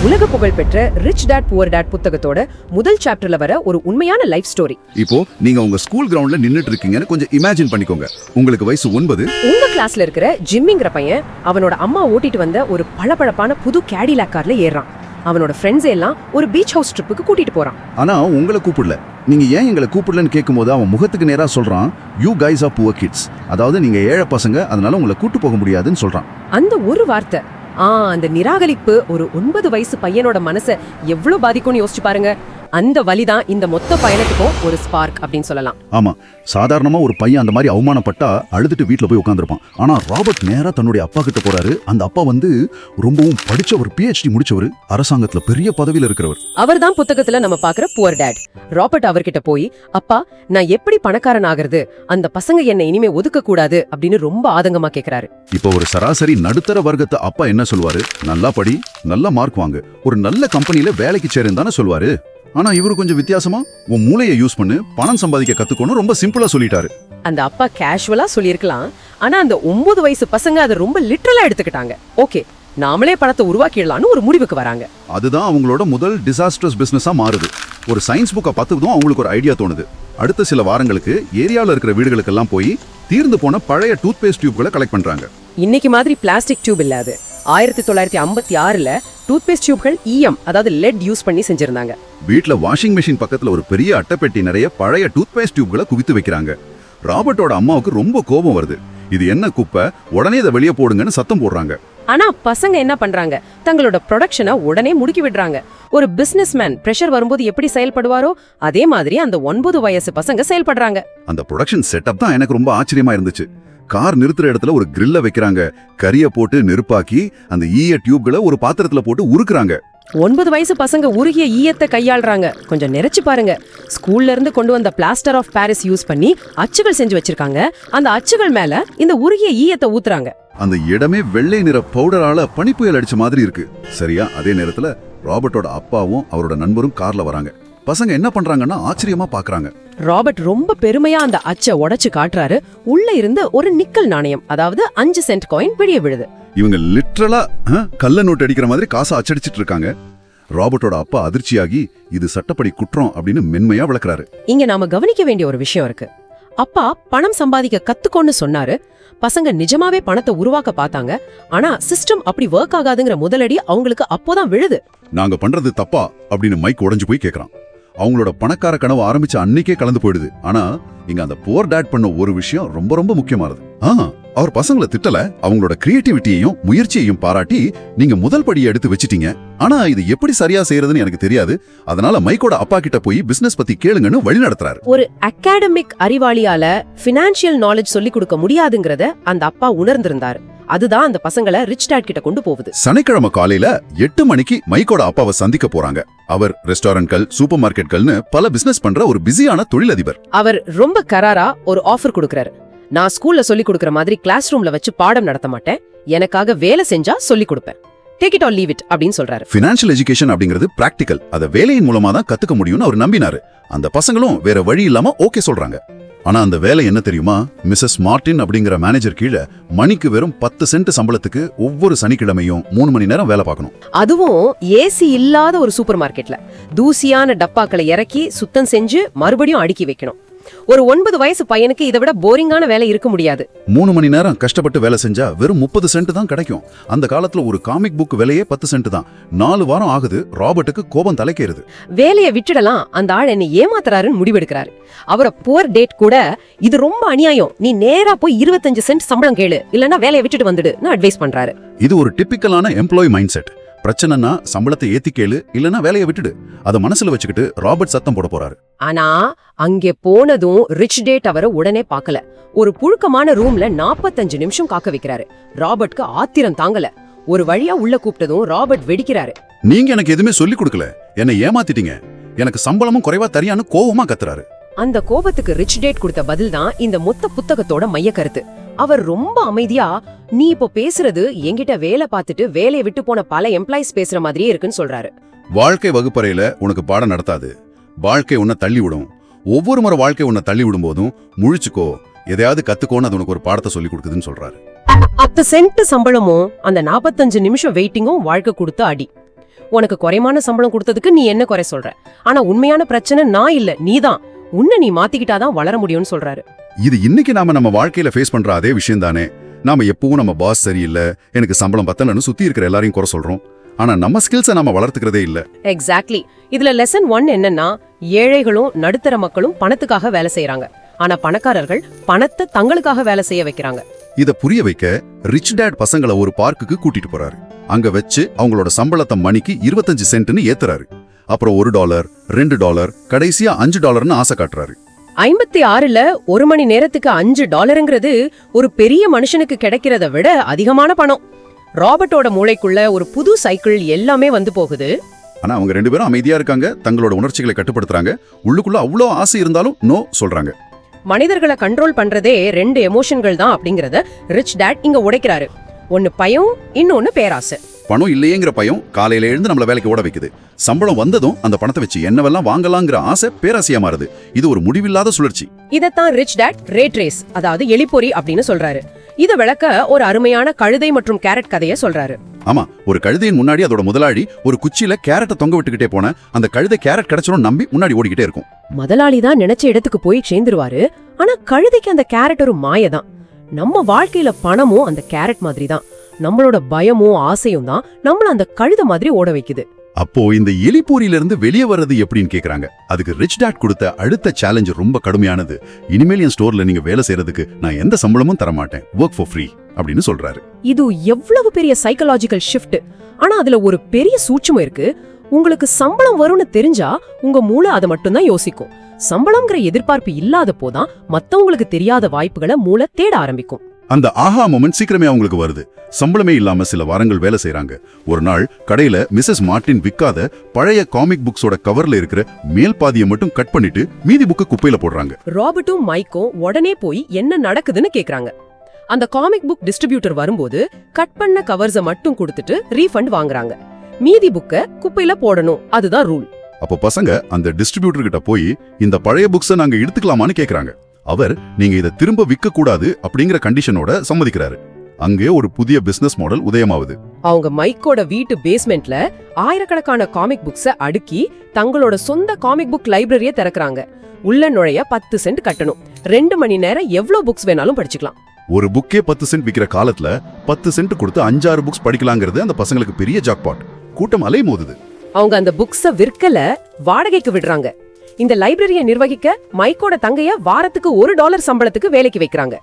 உலக புகழ் பெற்ற ரிச் டாட் புவர் டாட் புத்தகத்தோட முதல் சாப்டர்ல வர ஒரு உண்மையான லைஃப் ஸ்டோரி. இப்போ நீங்க உங்க ஸ்கூல் கிரவுண்ட்ல நின்னுட்டு இருக்கீங்கன்னு கொஞ்சம் இமேஜின் பண்ணிக்கோங்க. உங்களுக்கு வயசு 9. உங்க கிளாஸ்ல இருக்கிற ஜிம்மிங்கிற பையன் அவனோட அம்மா ஓட்டிட்டு வந்த ஒரு பளபளப்பான புது கேடிலாக் கார்ல ஏறான். அவனோட ஃப்ரெண்ட்ஸ் எல்லாம் ஒரு பீச் ஹவுஸ் ட்ரிப்புக்கு கூட்டிட்டு போறான். ஆனா உங்களை கூப்பிடல. நீங்க ஏன் எங்களை கூப்பிடலன்னு கேட்கும்போது அவன் முகத்துக்கு நேரா சொல்றான், you guys are poor kids. அதாவது நீங்க ஏழை பசங்க, அதனால உங்களை கூட்டு போக முடியாதுன்னு சொல்றான். அந்த ஒரு வார்த்தை, அந்த நிராகரிப்பு ஒரு 9 வயசு பையனோட மனசை எவ்வளவு பாதிக்கும்னு யோசிச்சு பாருங்க. அந்த வலிதான் இந்த மொத்த பயணத்துக்கும் ஒரு ஸ்பார்க் அப்படின்னு சொல்லலாம். ஆமா, சாதாரணமா ஒரு பையன் அந்த மாதிரி அவமானப்பட்டா அழுதுட்டு வீட்டுல போய் உட்காந்துருப்பான். ஆனா ராபர்ட் நேரா தன்னுடைய அப்பா கிட்ட போறாரு. அந்த அப்பா ரொம்பவும் படிச்ச ஒரு PhD முடிச்சவர், அரசாங்கத்துல பெரிய பதவியில இருக்கிறவர். அவர் தான் புத்தகத்துல நம்ம பாக்குற புவர் டாட். ராபர்ட் அவர்கிட்ட போய், அப்பா நான் எப்படி பணக்காரன் ஆகிறது, அந்த பசங்க என்ன இனிமே ஒதுக்க கூடாது அப்படின்னு ரொம்ப ஆதங்கமா கேக்குறாரு. இப்போ ஒரு சராசரி நடுத்தர வர்க்கத்தை அப்பா என்ன சொல்வாரு? நல்லா படி, நல்ல மார்க் வாங்கு, ஒரு நல்ல கம்பெனில வேலைக்கு சேருன்னு தானே சொல்வாரு. ஆனா இவரு கொஞ்சம் வித்தியாசமா, உன் மூளையை யூஸ் பண்ணு, பணம் சம்பாதிக்க கத்துக்கணும், ரொம்ப சிம்பிளா சொல்லிட்டாரு. அந்த அப்பா கேஷுவலா சொல்லியிருக்கலாம். ஆனா அந்த 9 வயசு பசங்க அதை ரொம்ப லிட்டரலா எடுத்துக்கிட்டாங்க. ஓகே, நாமளே பணத்தை உருவாக்கிடலாம்னு ஒரு முடிவுக்கு வராங்க. அதுதான் அவங்களோட முதல் டிசாஸ்டர்ஸ் பிசினஸா மாறுது. ஒரு சயின்ஸ் புக்கை பார்த்ததும் அவங்களுக்கு ஒரு ஐடியா தோணுது. அடுத்த சில வாரங்களுக்கு ஏரியாவில் இருக்கிற வீடுகளுக்கெல்லாம் போய் தீர்ந்து போன பழைய டூத் பேஸ்ட் டியூப்களை கலெக்ட் பண்றாங்க. இன்னைக்கு மாதிரி பிளாஸ்டிக் டியூப் இல்லாது 1956ல டூத் பேஸ்ட் டியூப்கள் அதாவது லெட் யூஸ் பண்ணி செஞ்சிருந்தாங்க. வீட்ல வாஷிங் மெஷின் பக்கத்துல ஒரு பெரிய அட்டைப்பெட்டி நிறைய பழைய டூத் பேஸ்ட் டியூப்களை குவித்து வைக்கிறாங்க. ராபர்ட்டோட அம்மாவுக்கு ரொம்ப கோபம் வருது. இது என்ன குப்பை, உடனே இதை வெளியே போடுங்கன்னு சத்தம் போடுறாங்க. ஆனா பசங்க என்ன பண்றாங்க, தங்களோட ப்ரொடக்ஷனை உடனே முடுக்கி விடுறாங்க. ஒரு பிசினஸ்மேன் பிரஷர் வரும்போது எப்படி செயல்படுவாரோ அதே மாதிரி அந்த 9 வயசு பசங்க செயல்படுறாங்க. அந்த ப்ரொடக்ஷன் செட்டப் தான் எனக்கு ரொம்ப ஆச்சரியமா இருந்துச்சு. கார் நிறுத்துற இடத்துல ஒரு கிரில்ல வைக்கிறாங்க, கரிய போட்டு நெருப்பாக்கி அந்த டியூப்களை ஒரு பாத்திரத்துல போட்டு உருக்குறாங்க. 9 வயசு பசங்க உருகிய ஈயத்தை கையாளுறாங்க. கொஞ்சம் நிறைச்சு பாருங்க. ஸ்கூல்ல இருந்து கொண்டு வந்த பிளாஸ்டர் ஆஃப் பாரிஸ் யூஸ் பண்ணி அச்சுகள் செஞ்சு வச்சிருக்காங்க. அந்த அச்சுகள் மேல இந்த உருகிய ஈயத்தை ஊத்துறாங்க. அந்த இடமே வெள்ளை நிற பவுடரால பனிப்புயல் அடிச்ச மாதிரி இருக்கு. சரியா அதே நேரத்துல ராபர்ட்டோட அப்பாவும் அவரோட நண்பரும் கார்ல வராங்க. பசங்க என்ன பண்றாங்கன்னா ஆச்சரியமா பாக்குறாங்க. ராபர்ட் ரொம்ப பெருமையா அந்த அச்சை உடைச்சு காட்டுறாரு. உள்ள இருந்து ஒரு நிக்கல் நாணயம், அதாவது 5 சென்ட் காயின் வெளியே விழுது. இவங்க லிட்டரலா கள்ள நோட்டு அடிக்கிற மாதிரி காசை அச்சடிச்சிட்டு இருக்காங்க. ராபர்ட்டோட அப்பா அதிர்ச்சியாகி இது சட்டப்படி குற்றம் அப்படின்னு மென்மையா விளக்குறாரு. இங்க நாம கவனிக்க வேண்டிய ஒரு விஷயம் இருக்கு. அப்பா பணம் சம்பாதிக்க கத்துக்கோன்னு சொன்னாரு. பசங்க நிஜமாவே பணத்தை உருவாக்க பார்த்தாங்க. ஆனா சிஸ்டம் அப்படி ஒர்க் ஆகாதுங்கிற முதலடி அவங்களுக்கு அப்போதான் விழுது. நாங்க பண்றது தப்பா அப்படின்னு மைக் உடைஞ்சு போய் கேக்குறான். அவங்களோட பணக்கார கனவு ஆரம்பிச்ச அன்னைக்கே கலந்து போயிடுது. ஆனா இங்க அந்த புவர் டாட் பண்ண ஒரு விஷயம் ரொம்ப ரொம்ப முக்கியமானது. அவர் பசங்களை திட்டல, அவங்களோட கிரியேட்டிவிட்டியையும் முயற்சியையும் பாராட்டி நீங்க முதல் படியை எடுத்து வச்சிட்டீங்க, ஆனா இது எப்படி சரியா செய்யறதுன்னு எனக்கு தெரியாது, அதனால மைக்கோட அப்பா கிட்ட போய் பிசினஸ் பத்தி கேளுங்கன்னு வழி நடத்துறாரு. ஒரு அகாடமிக் அறிவாளியால பினான்சியல் நாலேஜ் சொல்லி கொடுக்க முடியாதுங்கறத அந்த அப்பா உணர்ந்திருந்தாரு. அதுதான் அந்த பசங்களை ரிச் டாட் கிட்ட கொண்டு போகுது. சனிக்கிழமை காலையில 8 மணிக்கு மைக்கோட அப்பாவை சந்திக்க போறாங்க. அவர் ரெஸ்டாரண்ட்கள், சூப்பர் மார்க்கெட்கள்னு பல பிசினஸ் பண்ற ஒரு பிஸியான தொழிலதிபர். அவர் ரொம்ப கராரா ஒரு ஆஃபர் கொடுக்கறாரு. நான் ஸ்கூல்ல சொல்லி கொடுக்கற மாதிரி கிளாஸ் ரூம்ல வச்சு பாடம் நடத்த மாட்டேன், எனக்காக வேலை செஞ்சா சொல்லி கொடுப்பேன், take it or leave it அப்படின்னு சொல்றாரு. ஃபினான்ஷியல் எஜுகேஷன் அப்படிங்கிறது பிராக்டிக்கல், அத வேலையின் மூலமா தான் கத்துக்க முடியும்னு அவர் நம்பினாரு. அந்த பசங்களும் வேற வழி இல்லாம ஓகே சொல்றாங்க. ஆனா அந்த வேலை என்ன தெரியுமா? மிஸ்ஸஸ் மார்டின் அப்படிங்கிற மேனேஜர் கீழே மணிக்கு வெறும் 10 சென்ட் சம்பளத்துக்கு ஒவ்வொரு சனிக்கிழமையும் 3 மணி நேரம் வேலை பார்க்கணும். அதுவும் ஏசி இல்லாத ஒரு சூப்பர் மார்க்கெட்ல தூசியான டப்பாக்களை இறக்கி சுத்தம் செஞ்சு மறுபடியும் அடுக்கி வைக்கணும். ஒரு 9 வயசு பையனுக்கு இதை விட போரிங்கான வேலை இருக்க முடியாது. 3 மணி நேரம் கஷ்டப்பட்டு வேலை செஞ்சா வெறும் 30 சென்ட் தான் கிடைக்கும். அந்த காலத்துல ஒரு காமிக் புக் விலையே 10 சென்ட் தான். 4 வாரம் ஆகுது. ராபர்ட்டுக்கு கோபம் தலைக்கேறுது. வேலையை விட்டுடலாம், அந்த ஆள் என்னை ஏமாத்துறாருன்னு முடிவெடுக்கிறாரு. அவரை புவர் டேட் கூட இது ரொம்ப அநியாயம், நீ நேரா போய் 25 சென்ட் சம்பளம் கேளு, இல்லன்னா வேலையை விட்டுட்டு வந்துடுன்னு அட்வைஸ் பண்றாரு. இது ஒரு டிப்பிக்கலான எம்ப்ளாயி மைண்ட் செட். பிரச்சனைனா சம்பளத்தை ஏத்தி கேளு, இல்லனா வேலையை விட்டுடு. அதை மனசுல வச்சுக்கிட்டு ராபர்ட் சத்தம் போட போறாரு. ஆனா அங்கே போனதும் ரிச் டேட் அவரை உடனே பார்க்கல. ஒரு புழுக்கமான ரூம்ல 45 நிமிஷம் காக்க வைக்கிறாரு. ராபர்ட்க்கு ஆத்திரம் தாங்கல. ஒரு வழியா உள்ள கூப்பிட்டதும் ராபர்ட் வெடிக்கிறாரு. நீங்க எனக்கு எதுவுமே சொல்லி கொடுக்கல, என்னை ஏமாத்திட்டீங்க, எனக்கு சம்பளமும் குறைவா தரியான்னு கோவமா கத்துறாரு. அந்த கோபத்துக்கு ரிச் டேட் கொடுத்த பதில் தான் இந்த மொத்த புத்தகத்தோட மைய கருத்து. அவர் ரொம்ப அமைதியா, நீ இப்போ பேசுறது என்கிட்ட வேலை பார்த்துட்டு வேலையை விட்டு போன பல எம்ப்ளாயிஸ் பேசுற மாதிரியே இருக்குன்னு சொல்றாரு. வாழ்க்கை வகுப்பறையில உனக்கு பாடம் நடத்தாது, வாழ்க்கை உன்னை தள்ளி விடும். ஒவ்வொரு முறை வாழ்க்கை உன்னை தள்ளி விடும் போதும் முழிச்சுக்கோ, எதையாவது கத்துக்கோன்னு அது உனக்கு ஒரு பாடத்தை சொல்லி கொடுக்குதுன்னு சொல்றாரு. 10 சென்ட் சம்பளமும் அந்த 45 நிமிஷம் வெயிட்டிங்கும் வாழ்க்கை கொடுத்த அடி. உனக்கு குறைமான சம்பளம் கொடுத்ததுக்கு நீ என்ன குறை சொல்ற? ஆனா உண்மையான பிரச்சனை நான் இல்ல, நீதான். உன்னை நீ மாத்திக்கிட்டாதான் வளர முடியும்னு சொல்றாரு. இது இன்னைக்கு நம்ம வாழ்க்கையில ஃபேஸ் பண்ற அதே விஷயம் தானே. நாம எப்பவும் நம்ம பாஸ் சரியில்லை, எனக்கு சம்பளம் பத்தலன்னு சுத்தி இருக்கிற எல்லாரையும் குறை சொல்றோம். ஆனா நம்ம ஸ்கில்ஸை நாம வளர்த்துக்கிறதே இல்ல. எக்ஸாக்ட்லி. இதுல லெசன் 1 என்னன்னா, ஏழைகளும் நடுத்தர மக்களும் பணத்துக்காக வேலை செய்யறாங்க. ஆனா பணக்காரர்கள் பணத்தை தங்களுக்காக வேலை செய்ய வைக்கிறாங்க. இத புரிய வைக்க ரிச் டேட் பசங்களை ஒரு பார்க்குக்கு கூட்டிட்டு போறாரு. அங்க வச்சு அவங்களோட சம்பளத்தை மணிக்கு 25 சென்ட்னு ஏத்துறாரு. அப்புறம் $1, $2, கடைசியா $5ன்னு ஆசை காட்டுறாரு. 56ல 1 மணி நேரத்துக்கு $5ங்கிறது ஒரு பெரிய மனுஷனுக்கு கிடைக்கிறத விட அதிகமான பணம். ராபர்ட்டோட மூளைக்குள்ள ஒரு புது சைக்கிள் எல்லாமே வந்து போகுது. ஆனா அவங்க 2 பேரும் அமைதியா இருக்காங்க, தங்களோட உணர்ச்சிகளை கட்டுப்படுத்துறாங்க. உள்ளுக்குள்ள அவ்வளோ ஆசை இருந்தாலும் நோ சொல்றாங்க. மனிதர்களை கண்ட்ரோல் பண்றதே 2 எமோஷன்கள் தான் அப்படிங்கறத ரிச் டேட் இங்க உடைக்கிறாரு. ஒன்னு பயம், இன்னொன்னு பேராசை. பணம் இல்லையேங்கிற பயம் காலையில எழுந்து நம்மள வேலைக்கு ஓட வைக்குது. சம்பளம் வந்ததும் அந்த பணத்தை வச்சு என்னவெல்லாம் வாங்கலாங்கிற ஆசை பேராசையா மாறுது. இது ஒரு முடிவில்லாத சுழற்சி. இதத்தான் ரிச் டேட் ரேட் ரேஸ், அதாவது எலிப்பொறி அப்படின்னு சொல்றாரு. இத விளக்க ஒரு அருமையான கழுதை மற்றும் கேரட் கதையை சொல்றாரு. ஆமா, ஒரு கழுதையின் முன்னாடி அதோட முதலாளி ஒரு குச்சியில கேரட்டை தொங்க விட்டுக்கிட்டே போன அந்த கழுதை கேரட் கிடைச்சிரும் நம்பி முன்னாடி ஓடிக்கிட்டே இருக்கும். முதலாளி தான் நினைச்ச இடத்துக்கு போய் சேர்ந்துருவாரு. ஆனா கழுதைக்கு அந்த கேரட் ஒரு மாயதான். நம்ம வாழ்க்கையில பணமும் அந்த கேரட் மாதிரி தான். நம்மளோட பயமும் ஆசையும் தான் நம்மள அந்த கழுதை மாதிரி ஓட வைக்குது. அப்போ இந்த எலிப்போரியில இருந்து வெளியே வர்றது எப்படின்னு கேக்குறாங்க. அதுக்கு ரிச் டாட் கொடுத்த அடுத்த சேலஞ்ச் ரொம்ப கடுமையானது. இனிமேல் என் ஸ்டோர்ல நீங்க வேலை செய்யறதுக்கு நான் எந்த சம்பளமும் தர மாட்டேன், ஒர்க் ஃபார் ஃப்ரீ அப்படின்னு சொல்றாரு. இது எவ்வளவு பெரிய சைக்காலஜிக்கல் ஷிஃப்ட். ஆனா அதுல ஒரு பெரிய சூட்சுமம் இருக்கு. உங்களுக்கு சம்பளம் வரும்னு தெரிஞ்சா உங்க மூளை அதை மட்டும் தான் யோசிக்கும். சம்பளம்ங்கிற எதிர்பார்ப்பு இல்லாத போதான் மத்தவங்களுக்கு தெரியாத வாய்ப்புகளை மூளை தேட ஆரம்பிக்கும். அந்த ஆஹா மொமெண்ட் சீக்கிரமே அவங்களுக்கு வருது. சம்பளமே இல்லாம சில வாரங்கள் வேலை செய்யறாங்க. ஒரு நாள் கடையில மிஸ்ஸஸ் மார்டின் விக்காத பழைய காமிக் புக்ஸோட கவர்ல இருக்கிற மேல் பாதியை மட்டும் கட் பண்ணிட்டு மீதி புக்கு குப்பையில போடுறாங்க. ராபர்ட்டும் மைக்கும் உடனே போய் என்ன நடக்குதுன்னு கேக்குறாங்க. அந்த காமிக் புக் டிஸ்ட்ரிபியூட்டர் வரும்போது கட் பண்ண கவர்ஸ மட்டும் கொடுத்துட்டு ரீஃபண்ட் வாங்குறாங்க. மீதி புக்க குப்பையில போடணும், அதுதான் ரூல். அப்போ பசங்க அந்த டிஸ்ட்ரிபியூட்டர் கிட்ட போய் இந்த பழைய புக்ஸை நாங்க எடுத்துக்கலாமான்னு கேக்குறாங்க. அவர் நீங்க இதை திரும்ப விற்க கூடாது அப்படிங்கிற கண்டிஷனோட சம்மதிக்கிறாரு. அங்கே ஒரு புதிய பிசினஸ் மாடல் உதயமாகுது. அவங்க மைக்கோட வீட்டு பேஸ்மெண்ட்ல ஆயிரக்கணக்கான காமிக் புக்ஸ அடுக்கி தங்களோட சொந்த காமிக் புக் லைப்ரரியை திறக்கறாங்க. உள்ள நுழைய 10 சென்ட் கட்டணும். 2 மணி நேரம் எவ்வளவு புக்ஸ் வேணாலும் படிச்சுக்கலாம். ஒரு புக்கே 10 சென்ட் விக்கிற காலத்துல 10 சென்ட் கொடுத்து 5-6 புக்ஸ் படிக்கலாங்கிறது அந்த பசங்களுக்கு பெரிய ஜாக்பாட். கூட்டம் அலை மோதுது. அவங்க அந்த புக்ஸ விற்கல, வாடகைக்கு விடுறாங்க. இந்த லைப்ரரியை நிர்வகிக்க மைக்கோட தங்கைய வாரத்துக்கு $1 சம்பளத்துக்கு வேலைக்கு வைக்கிறாங்க.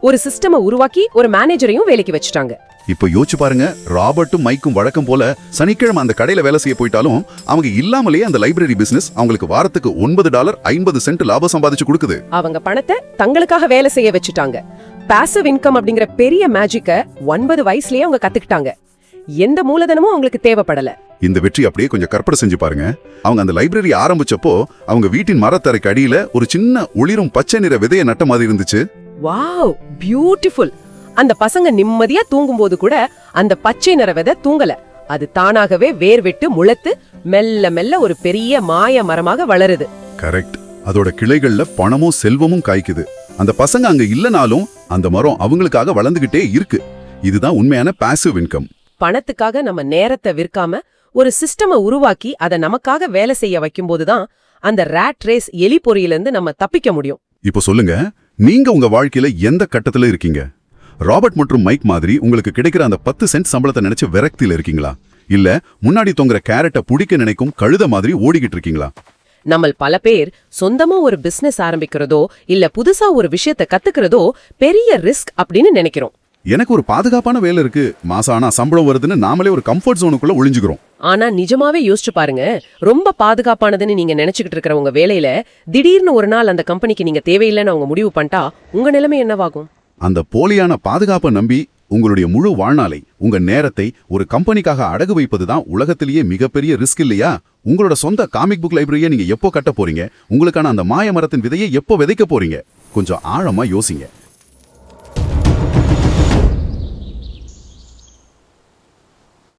ஒரு சிஸ்டமை உருவாக்கி ஒரு மேனேஜரையும் வேலைக்கு வச்சுட்டாங்க. இப்போ யோசிச்சு பாருங்க, ராபர்ட்டும் மைக்கும் வழக்கம் போல சனிக்கிழமை அந்த கடையில வேலை செய்ய போயிட்டாலும் அவங்க இல்லாமலேயே அந்த லைப்ரரி பிசினஸ் அவங்களுக்கு வாரத்துக்கு $9 50 சென்ட் லாபம் சம்பாதிச்சு கொடுக்குது. அவங்க பணத்தை தங்களுக்காக வேலை செய்ய வச்சுட்டாங்க. பாசிவ் இன்கம் அப்படிங்கிற பெரிய மேஜிக்க 9 வயசுலயே அவங்க கத்துக்கிட்டாங்க. எந்த மூலதனமும் அவங்களுக்கு தேவைப்படல. இந்த வெற்றி அப்படியே கொஞ்சம் கற்பனை செஞ்சு பாருங்க. அவங்க அந்த லைப்ரரி ஆரம்பிச்சப்போ அவங்க வீட்டின் மரத்தரைக்கு அடியில ஒரு சின்ன ஒளிரும் பச்சை நிற விதையை நட்ட மாதிரி இருந்துச்சு. Wow, beautiful. அந்த பசங்க நிம்மதியா தூங்கும்போது கூட அந்த பச்சை நிற விதை தூங்கல. அது தானாகவே வேர் விட்டு முளைத்து மெல்ல மெல்ல ஒரு பெரிய மாய மரமாக வளருது. கரெக்ட். அதோட கிளைகள்ல பணமும் செல்வமும் காய்க்குது. அந்த பசங்க அங்க இல்லனாலும் அந்த மரம் அவங்களுக்காக வளர்ந்துகிட்டே இருக்கு. இதுதான் உண்மையான பாசிவ் இன்கம். பணத்துக்காக நம்ம நேரத்தை விற்காம ஒரு சிஸ்டமை உருவாக்கி அதை நமக்காக வேலை செய்ய வைக்கும் போதுதான் அந்த ராட் ரேஸ் எலி பொறியிலிருந்து நம்ம தப்பிக்க முடியும். இப்போ சொல்லுங்க, நீங்க உங்க வாழ்க்கையில எந்த கட்டத்துல இருக்கீங்க? ராபர்ட் மற்றும் மைக் மாதிரி உங்களுக்கு கிடைக்கிற அந்த 10 சென்ட் சம்பளத்தை நினைச்சு விரக்தியில இருக்கீங்களா? இல்ல முன்னாடி தொங்குற கேரட்டை புடிக்க நினைக்கும் கழுத மாதிரி ஓடிக்கிட்டு இருக்கீங்களா? நம்ம பல பேர் சொந்தமா ஒரு பிசினஸ் ஆரம்பிக்கிறதோ இல்ல புதுசா ஒரு விஷயத்தை கத்துக்கிறதோ பெரிய ரிஸ்க் அப்படின்னு நினைக்கிறோம். எனக்கு ஒரு பாதுகாப்பான வேலை இருக்கு, மாசம் ஆனா சம்பளம் வருதுன்னு நாமளே ஒரு கம்ஃபர்ட் ஜோனுக்குள்ள ஒளிஞ்சுக்கிறோம். ஆனா நிஜமாவே யோசிச்சு பாருங்க, ரொம்ப பாதுகாப்பானதுன்னு நீங்க நினைச்சுக்கிட்டு இருக்கிற உங்க வேலையில திடீர்னு ஒரு நாள் அந்த கம்பெனிக்கு நீங்க தேவையில்லைன்னு அவங்க முடிவு பண்ணிட்டா உங்க நிலைமை என்னவாகும்? அந்த போலியான பாதுகாப்பை நம்பி உங்களுடைய முழு வாழ்நாளை, உங்க நேரத்தை ஒரு கம்பெனிக்காக அடகு வைப்பதுதான் உலகத்திலேயே மிகப்பெரிய ரிஸ்க் இல்லையா? உங்களோட சொந்த காமிக் புக் லைப்ரரியை நீங்க எப்போ கட்ட போறீங்க? உங்களுக்கான அந்த மாய மரத்தின் விதையை எப்போ விதைக்க போறீங்க? கொஞ்சம் ஆழமா யோசிங்க.